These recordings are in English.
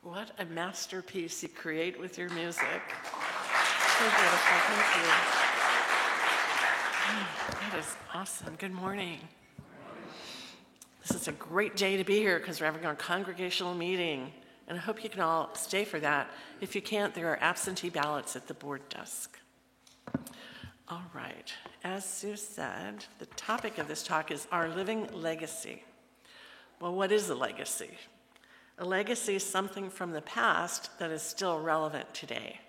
What a masterpiece you create with your music. So beautiful, thank you. That is awesome. Good morning. This is a great day to be here because we're having our congregational meeting, and I hope you can all stay for that. If you can't, there are absentee ballots at the board desk. All right, as Sue said, the topic of this talk is Our Living Legacy. Well, what is a legacy? A legacy is something from the past that is still relevant today,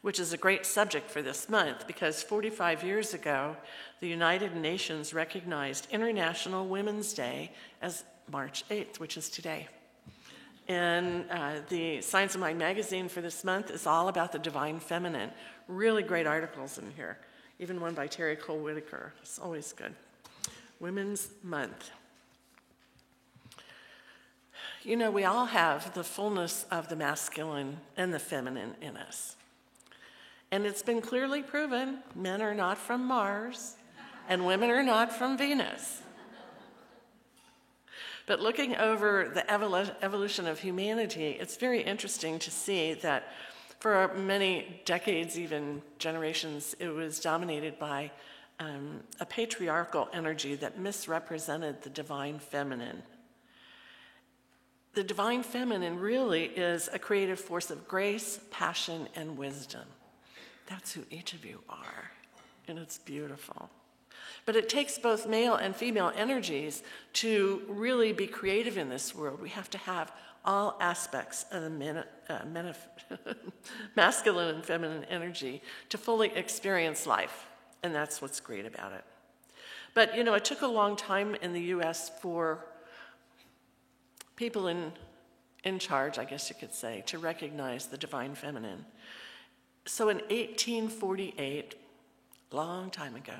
which is a great subject for this month because 45 years ago, the United Nations recognized International Women's Day as March 8th, which is today. And the Science of Mind magazine for this month is all about the divine feminine. Really great articles in here, even one by Terry Cole Whitaker. It's always good. Women's Month. You know, we all have the fullness of the masculine and the feminine in us. And it's been clearly proven men are not from Mars and women are not from Venus. But looking over the evolution of humanity, it's very interesting to see that for many decades, even generations, it was dominated by a patriarchal energy that misrepresented the divine feminine. The divine feminine really is a creative force of grace, passion, and wisdom. That's who each of you are, and it's beautiful. But it takes both male and female energies to really be creative in this world. We have to have all aspects of the masculine and feminine energy to fully experience life, and that's what's great about it. But, you know, it took a long time in the U.S. for people in charge, I guess you could say, to recognize the divine feminine. So in 1848, long time ago,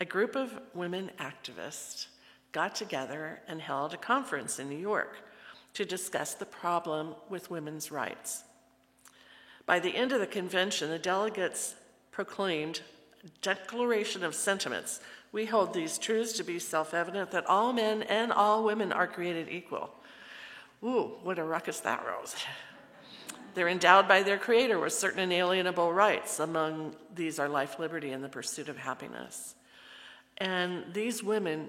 a group of women activists got together and held a conference in New York to discuss the problem with women's rights. By the end of the convention, the delegates proclaimed a declaration of sentiments. We hold these truths to be self-evident that all men and all women are created equal. Ooh, what a ruckus that rose. They're endowed by their Creator with certain inalienable rights. Among these are life, liberty, and the pursuit of happiness. And these women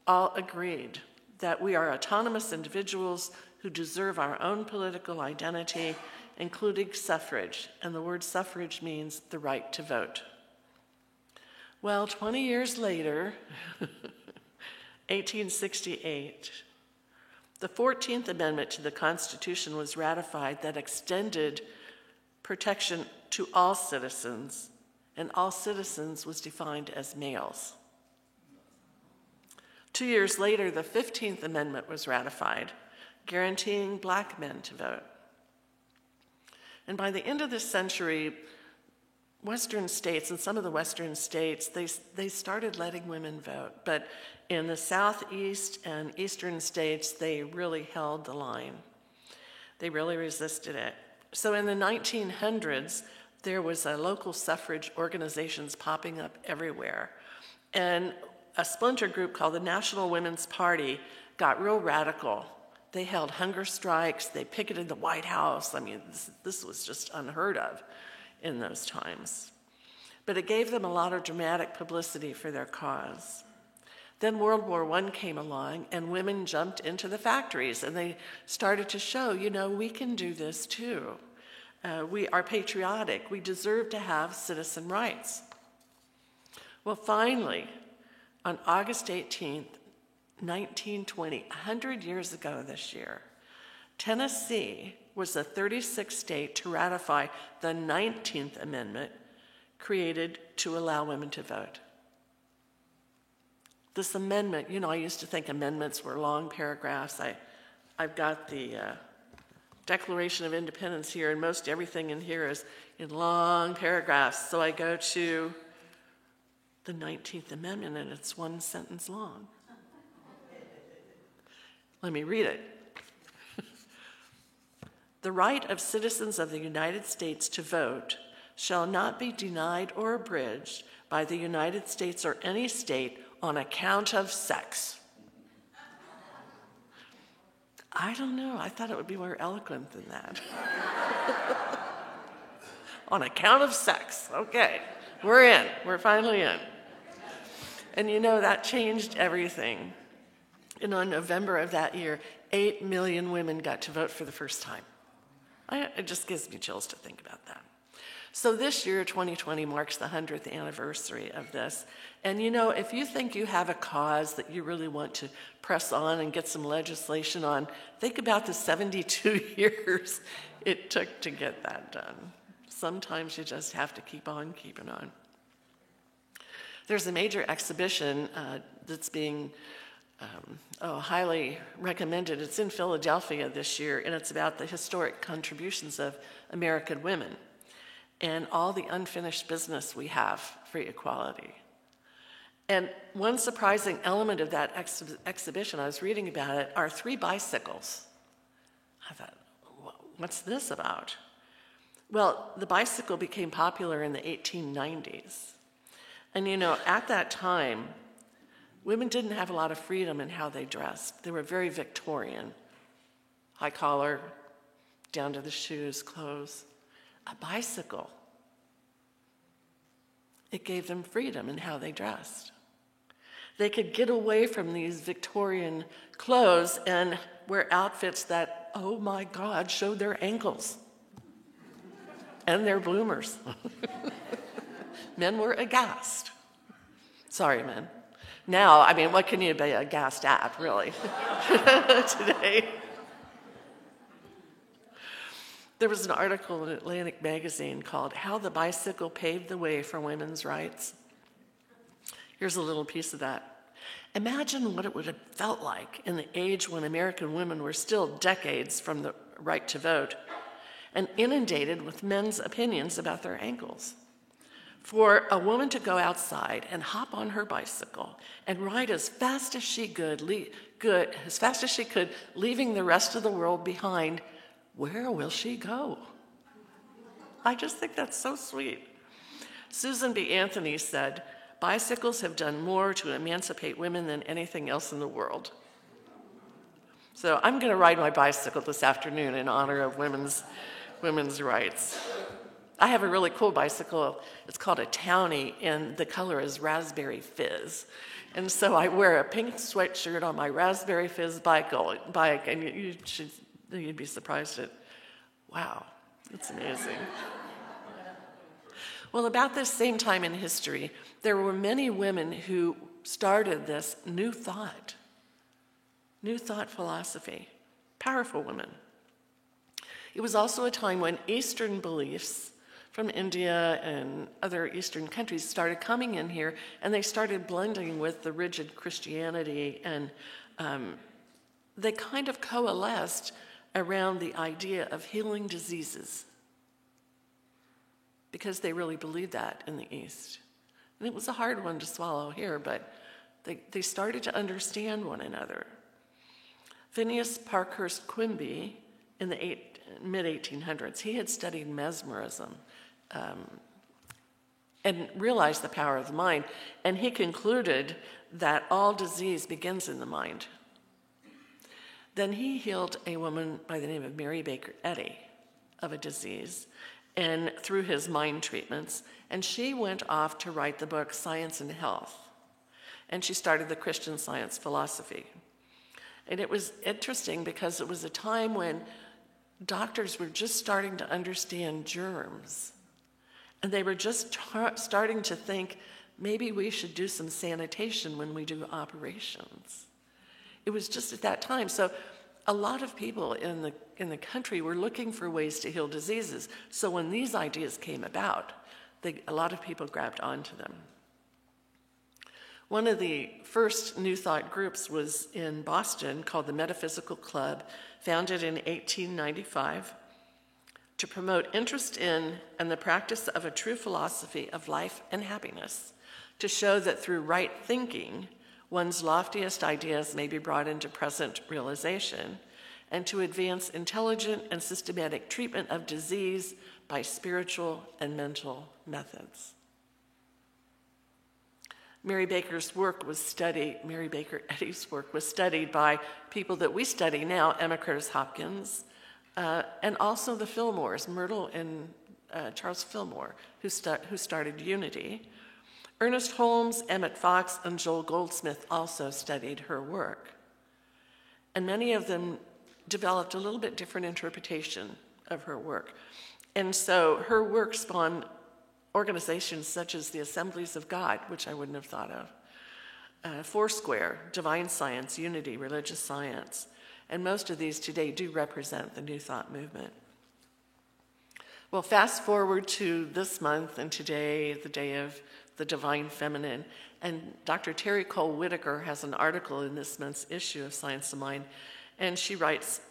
all agreed that we are autonomous individuals who deserve our own political identity, including suffrage. And the word suffrage means the right to vote. Well, 20 years later, 1868, the 14th Amendment to the Constitution was ratified that extended protection to all citizens, and all citizens was defined as males. 2 years later, the 15th Amendment was ratified, guaranteeing black men to vote. And by the end of this century, Western states, and some of the Western states, they started letting women vote. But in the Southeast and Eastern states, they really held the line. They really resisted it. So in the 1900s, there was a local suffrage organizations popping up everywhere. And a splinter group called the National Women's Party got real radical. They held hunger strikes. They picketed the White House. I mean, this was just unheard of in those times. But it gave them a lot of dramatic publicity for their cause. Then World War I came along, and women jumped into the factories, and they started to show, you know, we can do this too. We are patriotic. We deserve to have citizen rights. Well, finally, on August 18th, 1920, 100 years ago this year, Tennessee was the 36th state to ratify the 19th Amendment created to allow women to vote. This amendment, you know, I used to think amendments were long paragraphs. I've got the Declaration of Independence here, and most everything in here is in long paragraphs. So I go to the 19th Amendment, and it's one sentence long. Let me read it. The right of citizens of the United States to vote shall not be denied or abridged by the United States or any state on account of sex. I don't know. I thought it would be more eloquent than that. On account of sex. Okay, we're in. We're finally in. And you know, that changed everything. And in November of that year, 8 million women got to vote for the first time. It just gives me chills to think about that. So this year, 2020, marks the 100th anniversary of this. And you know, if you think you have a cause that you really want to press on and get some legislation on, think about the 72 years it took to get that done. Sometimes you just have to keep on keeping on. There's a major exhibition that's being highly recommended. It's in Philadelphia this year, and it's about the historic contributions of American women and all the unfinished business we have for equality. And one surprising element of that exhibition, I was reading about it, are 3 bicycles. I thought, what's this about? Well, the bicycle became popular in the 1890s. And you know, at that time, women didn't have a lot of freedom in how they dressed. They were very Victorian. High collar, down to the shoes, clothes. A bicycle. It gave them freedom in how they dressed. They could get away from these Victorian clothes and wear outfits that, oh my God, showed their ankles and their bloomers. Men were aghast. Sorry, men. Now, I mean, what can you be aghast at, really, today? There was an article in Atlantic Magazine called How the Bicycle Paved the Way for Women's Rights. Here's a little piece of that. Imagine what it would have felt like in the age when American women were still decades from the right to vote and inundated with men's opinions about their ankles. For a woman to go outside and hop on her bicycle and ride as fast as she could, leaving the rest of the world behind, where will she go? I just think that's so sweet. Susan B. Anthony said, bicycles have done more to emancipate women than anything else in the world. So I'm going to ride my bicycle this afternoon in honor of women's rights. I have a really cool bicycle. It's called a Townie, and the color is Raspberry Fizz. And so I wear a pink sweatshirt on my Raspberry Fizz bike, and you'd be surprised at, wow, that's amazing. Well, about this same time in history, there were many women who started this new thought philosophy, powerful women. It was also a time when Eastern beliefs from India and other Eastern countries started coming in here, and they started blending with the rigid Christianity, and they kind of coalesced around the idea of healing diseases because they really believed that in the East. And it was a hard one to swallow here, but they started to understand one another. Phineas Parkhurst Quimby, in the mid-1800s, he had studied mesmerism and realized the power of the mind, and he concluded that all disease begins in the mind. Then he healed a woman by the name of Mary Baker Eddy of a disease, and through his mind treatments, and she went off to write the book Science and Health, and she started the Christian Science philosophy. And it was interesting because it was a time when doctors were just starting to understand germs, and they were just starting to think, maybe we should do some sanitation when we do operations. It was just at that time. So a lot of people in the country were looking for ways to heal diseases. So when these ideas came about, a lot of people grabbed onto them. One of the first New Thought groups was in Boston called the Metaphysical Club, founded in 1895 to promote interest in and the practice of a true philosophy of life and happiness, to show that through right thinking, one's loftiest ideas may be brought into present realization, and to advance intelligent and systematic treatment of disease by spiritual and mental methods. Mary Baker Eddy's work was studied by people that we study now, Emma Curtis Hopkins, and also the Fillmores, Myrtle and Charles Fillmore, who started Unity. Ernest Holmes, Emmett Fox, and Joel Goldsmith also studied her work. And many of them developed a little bit different interpretation of her work. And so her work spawned organizations such as the Assemblies of God, which I wouldn't have thought of, Foursquare, Divine Science, Unity, Religious Science, and most of these today do represent the New Thought movement. Well, fast forward to this month and today, the day of the Divine Feminine, and Dr. Terry Cole Whitaker has an article in this month's issue of Science of Mind, and she writes,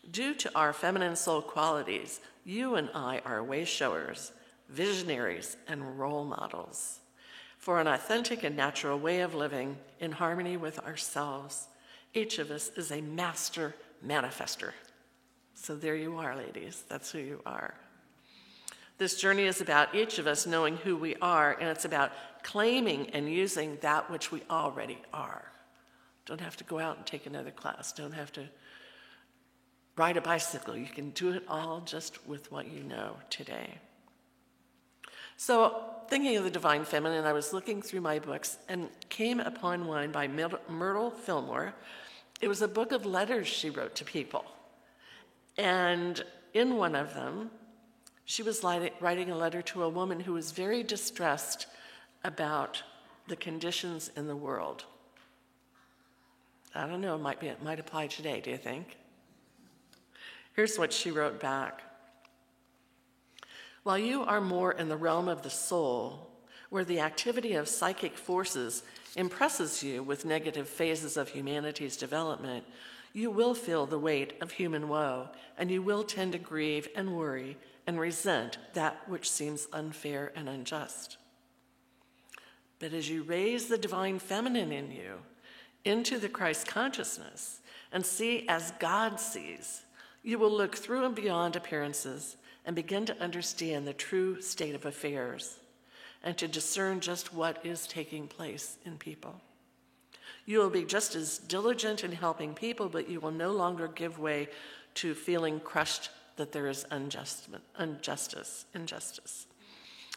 "Due to our feminine soul qualities, you and I are way showers, visionaries, and role models for an authentic and natural way of living in harmony with ourselves. Each of us is a master manifester." So there you are, ladies. That's who you are. This journey is about each of us knowing who we are, and it's about claiming and using that which we already are. Don't have to go out and take another class. Don't have to ride a bicycle. You can do it all just with what you know today. So, thinking of the Divine Feminine, I was looking through my books and came upon one by Myrtle Fillmore. It was a book of letters she wrote to people. And in one of them, she was writing a letter to a woman who was very distressed about the conditions in the world. I don't know, it might apply today, do you think? Here's what she wrote back. "While you are more in the realm of the soul, where the activity of psychic forces impresses you with negative phases of humanity's development, you will feel the weight of human woe, and you will tend to grieve and worry and resent that which seems unfair and unjust. But as you raise the Divine Feminine in you into the Christ consciousness and see as God sees, you will look through and beyond appearances and begin to understand the true state of affairs and to discern just what is taking place in people. You will be just as diligent in helping people, but you will no longer give way to feeling crushed that there is injustice.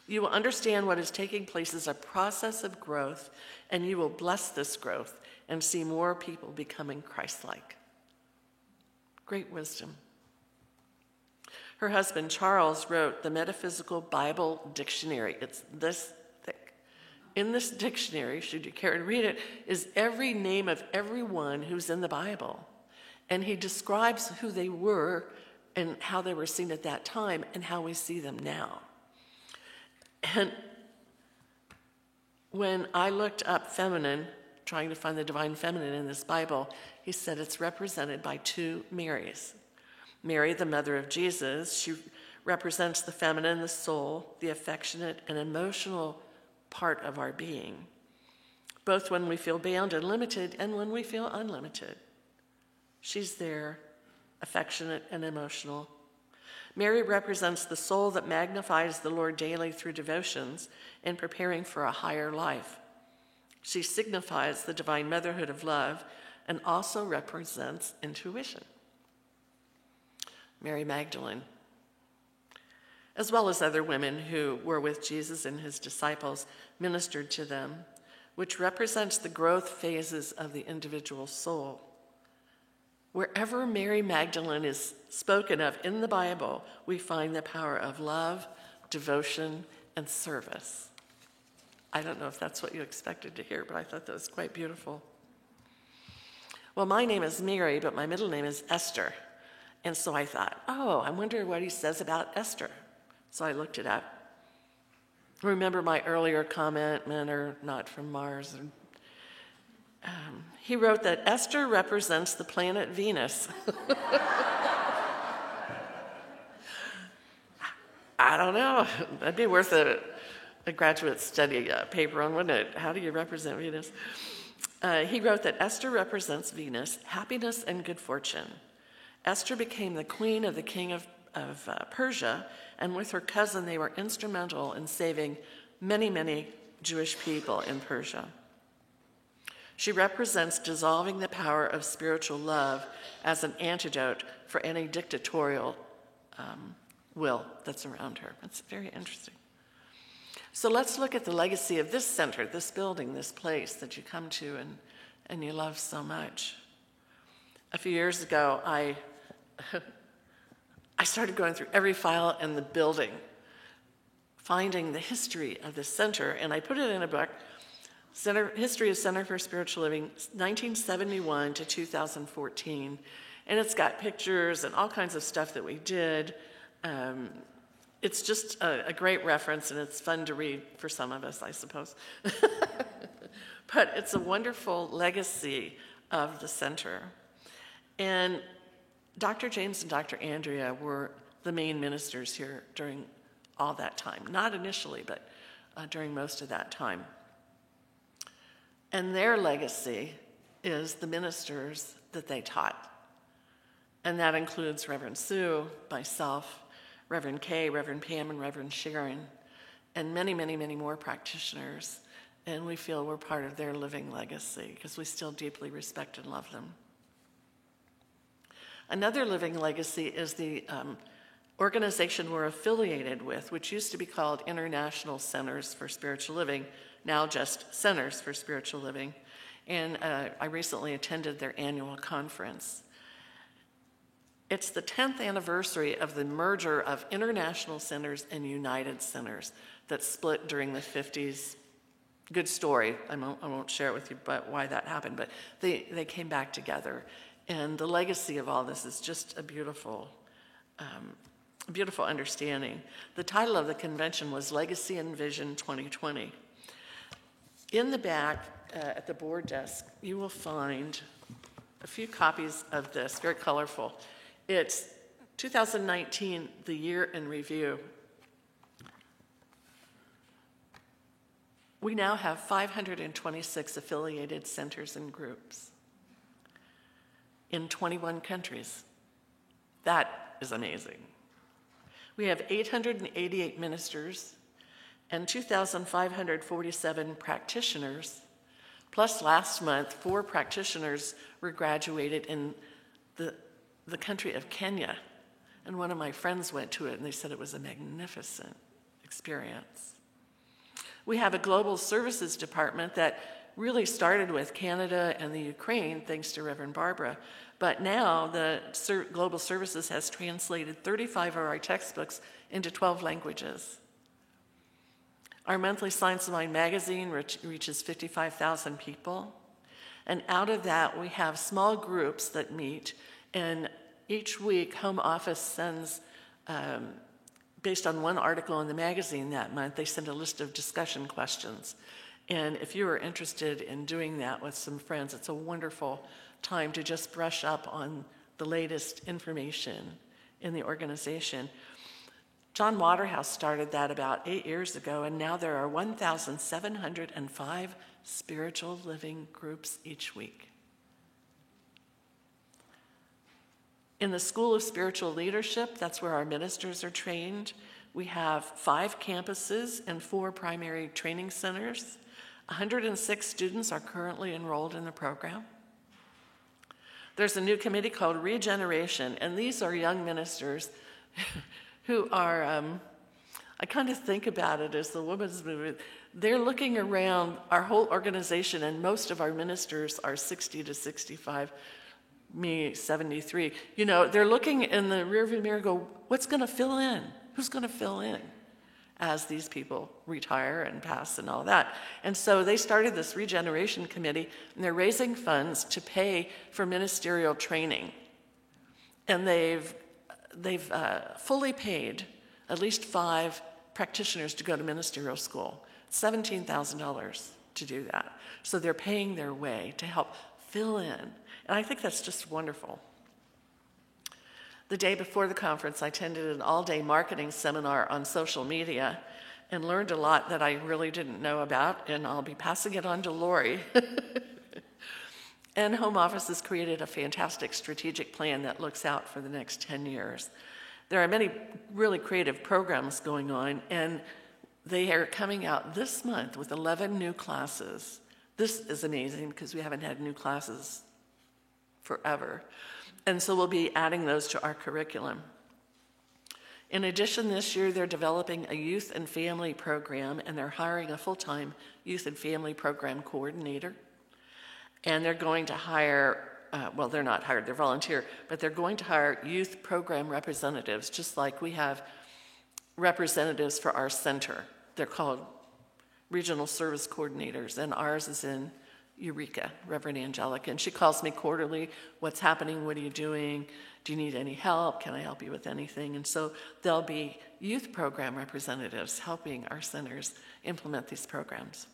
You will understand what is taking place as a process of growth, and you will bless this growth and see more people becoming Christ-like." Great wisdom. Her husband, Charles, wrote the Metaphysical Bible Dictionary. It's this thick. In this dictionary, should you care to read it, is every name of everyone who's in the Bible. And he describes who they were and how they were seen at that time and how we see them now. And when I looked up feminine, trying to find the Divine Feminine in this Bible, he said it's represented by two Marys. Mary, the mother of Jesus, she represents the feminine, the soul, the affectionate and emotional part of our being, both when we feel bound and limited and when we feel unlimited. She's there, affectionate and emotional. Mary represents the soul that magnifies the Lord daily through devotions in preparing for a higher life. She signifies the divine motherhood of love and also represents intuition. Mary Magdalene, as well as other women who were with Jesus and his disciples, ministered to them, which represents the growth phases of the individual soul. Wherever Mary Magdalene is spoken of in the Bible, we find the power of love, devotion, and service. I don't know if that's what you expected to hear, but I thought that was quite beautiful. Well, my name is Mary, but my middle name is Esther. And so I thought, I wonder what he says about Esther. So I looked it up. Remember my earlier comment, men are not from Mars. He wrote that Esther represents the planet Venus. I don't know. That'd be worth a graduate study paper on, wouldn't it? How do you represent Venus? He wrote that Esther represents Venus, happiness and good fortune. Esther became the queen of the king of Persia, and with her cousin, they were instrumental in saving many, many Jewish people in Persia. She represents dissolving the power of spiritual love as an antidote for any dictatorial will that's around her. It's very interesting. So let's look at the legacy of this center, this building, this place that you come to and you love so much. A few years ago, I started going through every file in the building, finding the history of this center, and I put it in a book, History of Center for Spiritual Living, 1971 to 2014. And it's got pictures and all kinds of stuff that we did. It's just a great reference, and it's fun to read for some of us, I suppose. But it's a wonderful legacy of the center. And Dr. James and Dr. Andrea were the main ministers here during all that time. Not initially, but during most of that time. And their legacy is the ministers that they taught. And that includes Reverend Sue, myself, Reverend Kay, Reverend Pam, and Reverend Sharon, and many, many, many more practitioners. And we feel we're part of their living legacy because we still deeply respect and love them. Another living legacy is the organization we're affiliated with, which used to be called International Centers for Spiritual Living, now just Centers for Spiritual Living. And I recently attended their annual conference. It's the 10th anniversary of the merger of International Centers and United Centers that split during the 50s. Good story. I won't share it with you but why that happened, but they came back together. And the legacy of all this is just a beautiful understanding. The title of the convention was Legacy and Vision 2020. In the back at the board desk, you will find a few copies of this, very colorful. It's 2019, the year in review. We now have 526 affiliated centers and groups in 21 countries. That is amazing. We have 888 ministers and 2,547 practitioners, plus last month, 4 practitioners were graduated in the country of Kenya. And one of my friends went to it and they said it was a magnificent experience. We have a global services department that really started with Canada and the Ukraine, thanks to Reverend Barbara. But now the Global Services has translated 35 of our textbooks into 12 languages. Our monthly Science of Mind magazine reaches 55,000 people. And out of that, we have small groups that meet. And each week, Home Office sends, based on one article in the magazine that month, they send a list of discussion questions. And if you are interested in doing that with some friends, it's a wonderful time to just brush up on the latest information in the organization. John Waterhouse started that about 8 years ago, and now there are 1,705 spiritual living groups each week. In the School of Spiritual Leadership, that's where our ministers are trained. We have 5 campuses and 4 primary training centers. 106 students are currently enrolled in the program. There's a new committee called Regeneration, and these are young ministers who are, I kind of think about it as the women's movement. They're looking around our whole organization, and most of our ministers are 60 to 65, me 73. You know, they're looking in the rearview mirror and go, what's going to fill in? Who's going to fill in as these people retire and pass and all that? And so they started this Regeneration Committee, and they're raising funds to pay for ministerial training. And they've fully paid at least 5 practitioners to go to ministerial school, $17,000 to do that. So they're paying their way to help fill in. And I think that's just wonderful. The day before the conference, I attended an all-day marketing seminar on social media and learned a lot that I really didn't know about, and I'll be passing it on to Lori. And Home Office has created a fantastic strategic plan that looks out for the next 10 years. There are many really creative programs going on, and They are coming out this month with 11 new classes. This is amazing because we haven't had new classes forever. And so we'll be adding those to our curriculum. In addition, this year they're developing a youth and family program, and they're hiring a full-time youth and family program coordinator. And they're going to hire, well, they're not hired, they're volunteer, but they're going to hire youth program representatives, just like we have representatives for our center. They're called regional service coordinators, and ours is in Eureka, Reverend Angelica. And she calls me quarterly, what's happening, what are you doing, do you need any help, can I help you with anything? And so there'll be youth program representatives helping our centers implement these programs.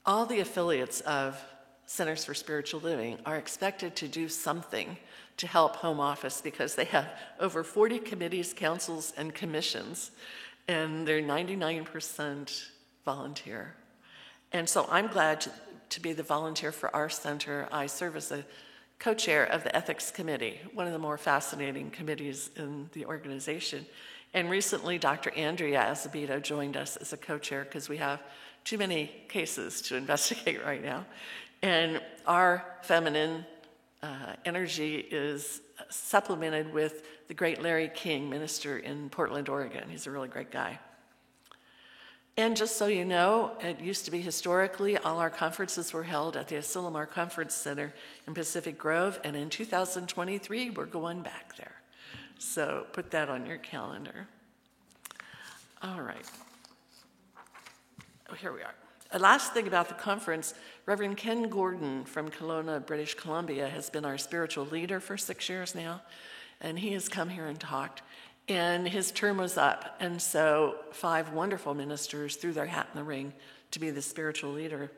All the affiliates of Centers for Spiritual Living are expected to do something to help home office because they have over 40 committees, councils, and commissions, and they're 99% volunteer. And so I'm glad to be the volunteer for our center. I serve as a co-chair of the Ethics Committee, one of the more fascinating committees in the organization. And recently, Dr. Andrea Azevedo joined us as a co-chair because we have too many cases to investigate right now. And our feminine energy is supplemented with the great Larry King, minister in Portland, Oregon. He's a really great guy. And just so you know, it used to be historically, all our conferences were held at the Asilomar Conference Center in Pacific Grove, and in 2023, we're going back there. So put that on your calendar. All right. Oh, here we are. The last thing about the conference, Reverend Ken Gordon from Kelowna, British Columbia, has been our spiritual leader for 6 years now, and he has come here and talked. And his term was up, and so 5 wonderful ministers threw their hat in the ring to be the spiritual leader.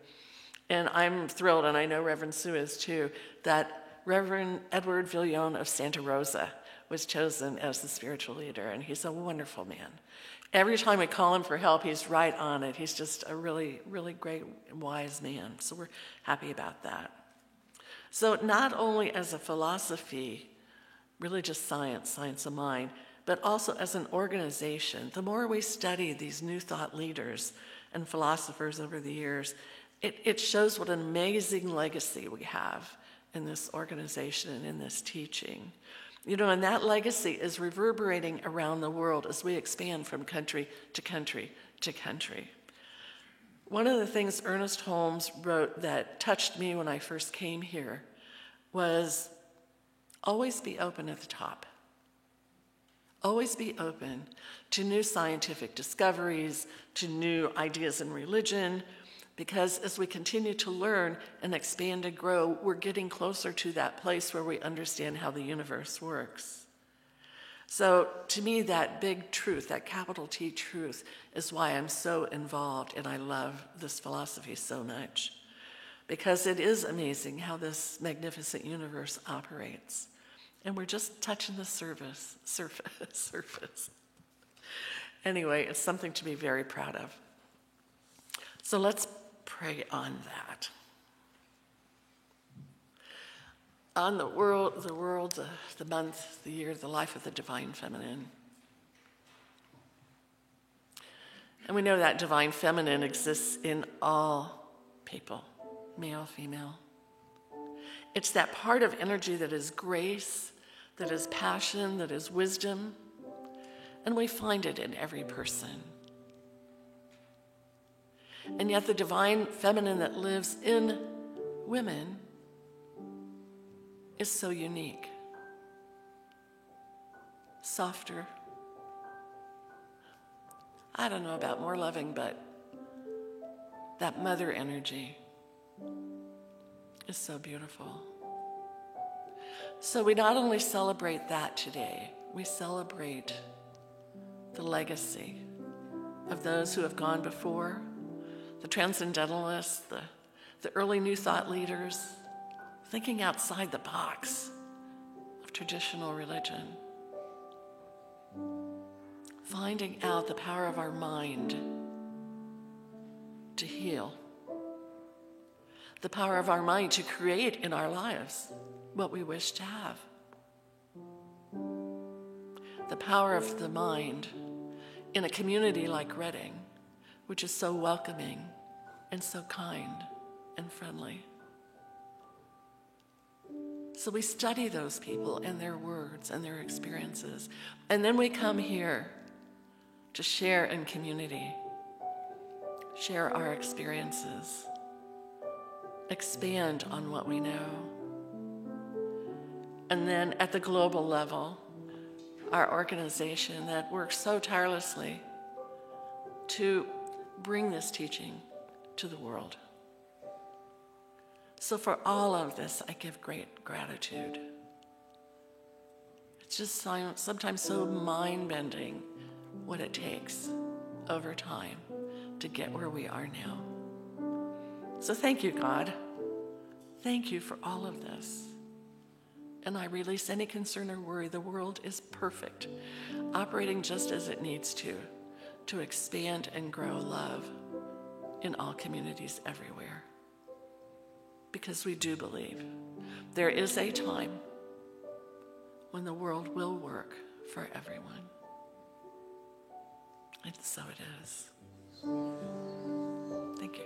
And I'm thrilled, and I know Reverend Sue is too, that Reverend Edward Villon of Santa Rosa was chosen as the spiritual leader, and he's a wonderful man. Every time we call him for help, he's right on it. He's just a really, really great, wise man, so we're happy about that. So not only as a philosophy, religious science, science of mind, but also as an organization, the more we study these new thought leaders and philosophers over the years, it shows what an amazing legacy we have in this organization and in this teaching. You know, and that legacy is reverberating around the world as we expand from country to country to country. One of the things Ernest Holmes wrote that touched me when I first came here was, always be open at the top. Always be open to new scientific discoveries, to new ideas in religion, because as we continue to learn and expand and grow, we're getting closer to that place where we understand how the universe works. So to me, that big truth, that capital T truth, is why I'm so involved and I love this philosophy so much, because it is amazing how this magnificent universe operates. And we're just touching the surface. Anyway, it's something to be very proud of. So let's pray on that. On the month, the year, the life of the divine feminine. And we know that divine feminine exists in all people, male, female. It's that part of energy that is grace, that is passion, that is wisdom, and we find it in every person. And yet the divine feminine that lives in women is so unique, softer. I don't know about more loving, but that mother energy is so beautiful. So we not only celebrate that today, we celebrate the legacy of those who have gone before, the transcendentalists, the early new thought leaders, thinking outside the box of traditional religion, finding out the power of our mind to heal, the power of our mind to create in our lives what we wish to have, the power of the mind in a community like Reading, which is so welcoming and so kind and friendly. So we study those people and their words and their experiences, and then we come here to share in community, share our experiences, expand on what we know. And then at the global level, our organization that works so tirelessly to bring this teaching to the world. So for all of this, I give great gratitude. It's just sometimes so mind-bending what it takes over time to get where we are now. So thank you, God. Thank you for all of this. And I release any concern or worry. The world is perfect, operating just as it needs to expand and grow love in all communities everywhere. Because we do believe there is a time when the world will work for everyone. And so it is. Thank you.